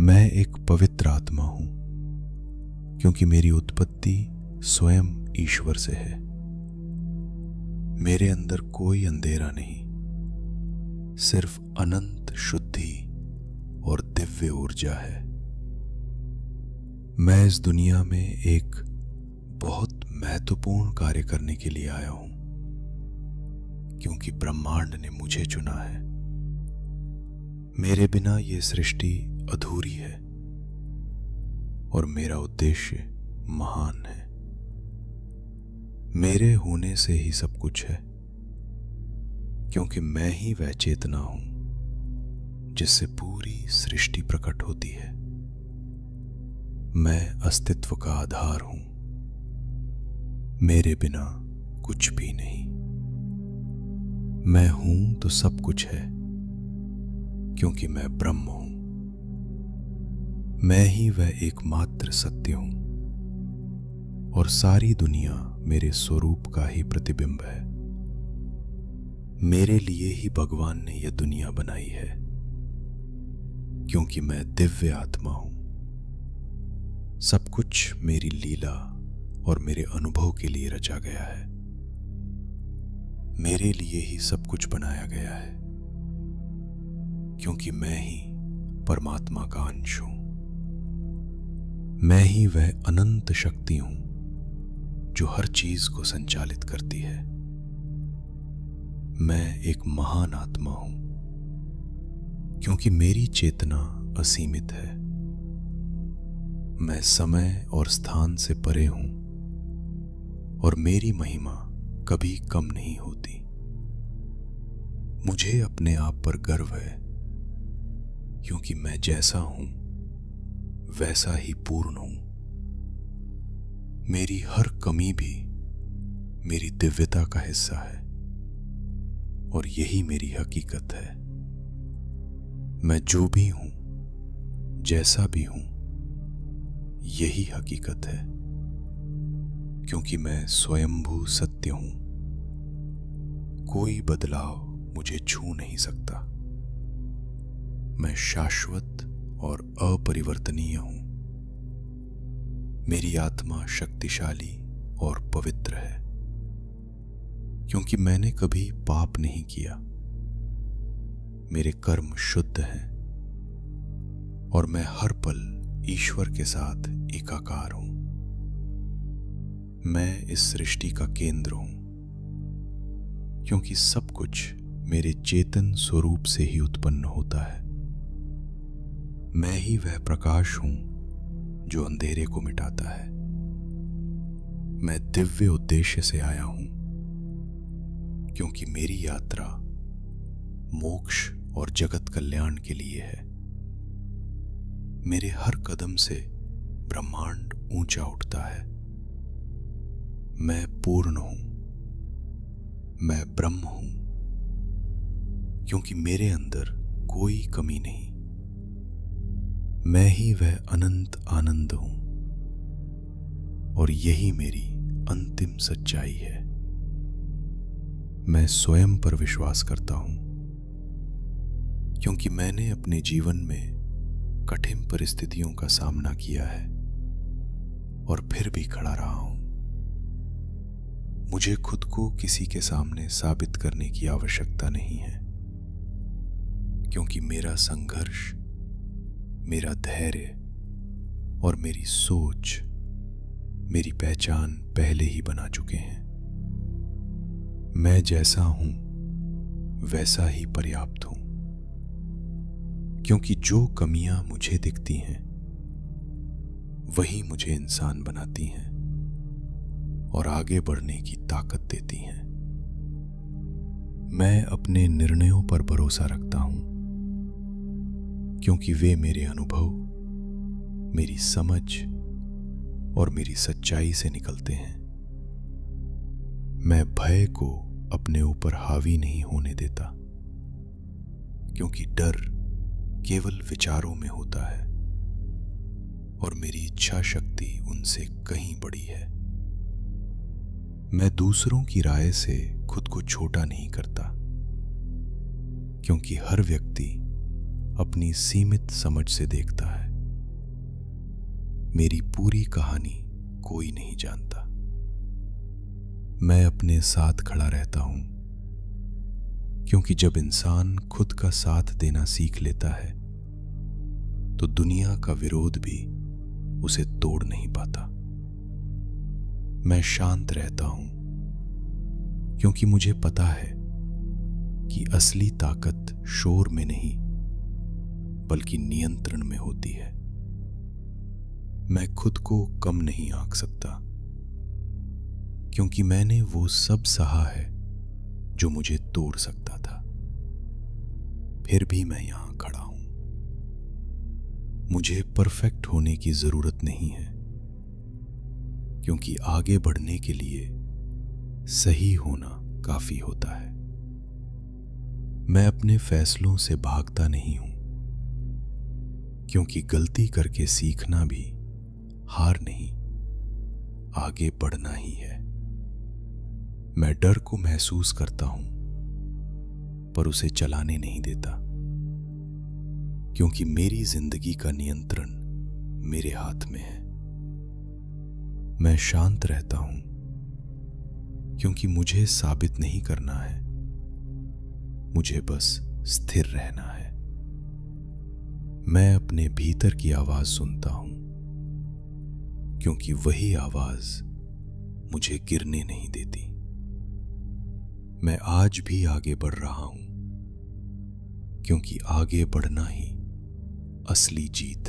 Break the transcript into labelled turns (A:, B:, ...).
A: मैं एक पवित्र आत्मा हूं क्योंकि मेरी उत्पत्ति स्वयं ईश्वर से है। मेरे अंदर कोई अंधेरा नहीं, सिर्फ अनंत शुद्धि और दिव्य ऊर्जा है। मैं इस दुनिया में एक बहुत महत्वपूर्ण कार्य करने के लिए आया हूं क्योंकि ब्रह्मांड ने मुझे चुना है। मेरे बिना ये सृष्टि अधूरी है और मेरा उद्देश्य महान है। मेरे होने से ही सब कुछ है क्योंकि मैं ही वह चेतना हूं जिससे पूरी सृष्टि प्रकट होती है। मैं अस्तित्व का आधार हूं। मेरे बिना कुछ भी नहीं। मैं हूं तो सब कुछ है क्योंकि मैं ब्रह्म हूं। मैं ही वह एकमात्र सत्य हूं और सारी दुनिया मेरे स्वरूप का ही प्रतिबिंब है। मेरे लिए ही भगवान ने यह दुनिया बनाई है क्योंकि मैं दिव्य आत्मा हूं। सब कुछ मेरी लीला और मेरे अनुभव के लिए रचा गया है। मेरे लिए ही सब कुछ बनाया गया है क्योंकि मैं ही परमात्मा का अंश हूं। मैं ही वह अनंत शक्ति हूं जो हर चीज को संचालित करती है। मैं एक महान आत्मा हूं क्योंकि मेरी चेतना असीमित है। मैं समय और स्थान से परे हूं और मेरी महिमा कभी कम नहीं होती। मुझे अपने आप पर गर्व है क्योंकि मैं जैसा हूं वैसा ही पूर्ण हूं। मेरी हर कमी भी मेरी दिव्यता का हिस्सा है और यही मेरी हकीकत है। मैं जो भी हूं, जैसा भी हूं, यही हकीकत है क्योंकि मैं स्वयंभू सत्य हूं। कोई बदलाव मुझे छू नहीं सकता। मैं शाश्वत और अपरिवर्तनीय हूं। मेरी आत्मा शक्तिशाली और पवित्र है क्योंकि मैंने कभी पाप नहीं किया। मेरे कर्म शुद्ध हैं और मैं हर पल ईश्वर के साथ एकाकार हूं। मैं इस सृष्टि का केंद्र हूं क्योंकि सब कुछ मेरे चेतन स्वरूप से ही उत्पन्न होता है। मैं ही वह प्रकाश हूं जो अंधेरे को मिटाता है। मैं दिव्य उद्देश्य से आया हूं क्योंकि मेरी यात्रा मोक्ष और जगत कल्याण के लिए है। मेरे हर कदम से ब्रह्मांड ऊंचा उठता है। मैं पूर्ण हूं। मैं ब्रह्म हूं क्योंकि मेरे अंदर कोई कमी नहीं। मैं ही वह अनंत आनंद हूं और यही मेरी अंतिम सच्चाई है। मैं स्वयं पर विश्वास करता हूं क्योंकि मैंने अपने जीवन में कठिन परिस्थितियों का सामना किया है और फिर भी खड़ा रहा हूं। मुझे खुद को किसी के सामने साबित करने की आवश्यकता नहीं है क्योंकि मेरा संघर्ष, मेरा धैर्य और मेरी सोच मेरी पहचान पहले ही बना चुके हैं। मैं जैसा हूं वैसा ही पर्याप्त हूं क्योंकि जो कमियां मुझे दिखती हैं वही मुझे इंसान बनाती हैं और आगे बढ़ने की ताकत देती हैं। मैं अपने निर्णयों पर भरोसा रखता हूं क्योंकि वे मेरे अनुभव, मेरी समझ और मेरी सच्चाई से निकलते हैं। मैं भय को अपने ऊपर हावी नहीं होने देता क्योंकि डर केवल विचारों में होता है और मेरी इच्छा शक्ति उनसे कहीं बड़ी है। मैं दूसरों की राय से खुद को छोटा नहीं करता क्योंकि हर व्यक्ति अपनी सीमित समझ से देखता है। मेरी पूरी कहानी कोई नहीं जानता। मैं अपने साथ खड़ा रहता हूं, क्योंकि जब इंसान खुद का साथ देना सीख लेता है तो दुनिया का विरोध भी उसे तोड़ नहीं पाता। मैं शांत रहता हूं, क्योंकि मुझे पता है कि असली ताकत शोर में नहीं बल्कि नियंत्रण में होती है। मैं खुद को कम नहीं आंक सकता, क्योंकि मैंने वो सब सहा है जो मुझे तोड़ सकता था। फिर भी मैं यहां खड़ा हूं। मुझे परफेक्ट होने की जरूरत नहीं है, क्योंकि आगे बढ़ने के लिए सही होना काफी होता है। मैं अपने फैसलों से भागता नहीं हूं, क्योंकि गलती करके सीखना भी हार नहीं, आगे बढ़ना ही है। मैं डर को महसूस करता हूं, पर उसे चलाने नहीं देता, क्योंकि मेरी जिंदगी का नियंत्रण मेरे हाथ में है। मैं शांत रहता हूं, क्योंकि मुझे साबित नहीं करना है, मुझे बस स्थिर रहना है। मैं अपने भीतर की आवाज सुनता हूं, क्योंकि वही आवाज मुझे गिरने नहीं देती। मैं आज भी आगे बढ़ रहा हूं, क्योंकि आगे बढ़ना ही असली जीत